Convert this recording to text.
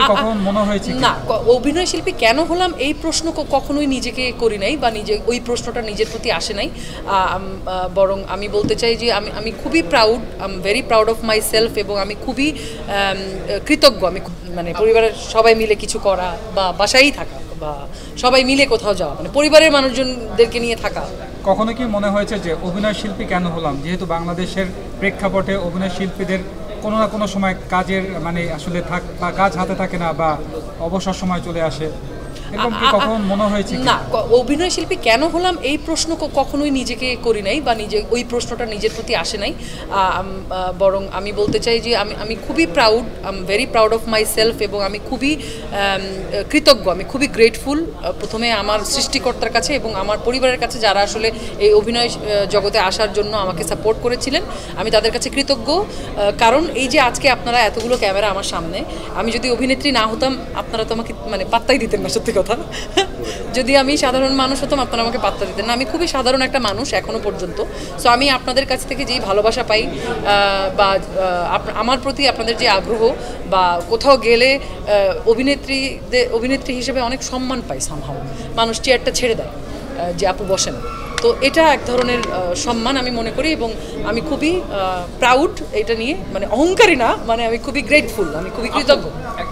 কি কখনো মনে হয়েছে না, অভিনয় শিল্পী কেন হলাম এই প্রশ্ন কখনোই নিজেকে করি নাই বা নিজে ওই প্রশ্নটা নিজের প্রতি আসে নাই। বরং আমি বলতে চাই যে আমি খুবই proud, I am very proud of my self, এবং আমি খুবই কৃতজ্ঞ। আমি মানে পরিবারের সবাই মিলে কিছু করা বা বাসায়ই থাকা বা সবাই মিলে কোথাও যাওয়া, মানে পরিবারের মানুষজনদেরকে নিয়ে থাকা। কখনো কি মনে হয়েছে যে অভিনয় শিল্পী কেন হলাম, যেহেতু বাংলাদেশের প্রেক্ষাপটে অভিনয় শিল্পীদের কোনো না কোনো সময় কাজের মানে আসলে বা কাজ হাতে থাকে না বা অবসর সময় চলে আসে, এরকম কি কখনো মনে হয়েছে? না, অভিনয় শিল্পী কেন হলাম এই প্রশ্ন কখনোই নিজেকে করি নাই বা নিজে ওই প্রশ্নটা নিজের প্রতি আসে নাই। বরং আমি বলতে চাই যে আমি খুবই proud, I am very proud of my self, এবং আমি খুবই কৃতজ্ঞ, আমি খুবই গ্রেটফুল প্রথমে আমার সৃষ্টিকর্তার কাছে এবং আমার পরিবারের কাছে, যারা আসলে এই অভিনয় জগতে আসার জন্য আমাকে সাপোর্ট করেছিলেন। আমি তাদের কাছে কৃতজ্ঞ, কারণ এই যে আজকে আপনারা এতগুলো ক্যামেরা আমার সামনে, আমি যদি অভিনেত্রী না হতাম আপনারা তো আমাকে মানে পাত্তাই দিতেন না, সত্যি কথা। যদি আমি সাধারণ মানুষ হতাম আপনারা আমাকে পাত্তা দিতেন না। আমি খুবই সাধারণ একটা মানুষ এখনো পর্যন্ত। সো আমি আপনাদের কাছ থেকে যেই ভালোবাসা পাই বা আমার প্রতি আপনাদের যে আগ্রহ, বা কোথাও গেলে অভিনেত্রী হিসেবে অনেক সম্মান পাই, সামহাও মানুষ চেয়ারটা ছেড়ে দেয় যে আপু বসেন। তো এটা এক ধরনের সম্মান আমি মনে করি, এবং আমি খুবই প্রাউড এটা নিয়ে, মানে অহংকারী না, মানে আমি খুবই গ্রেটফুল, আমি খুবই কৃতজ্ঞ।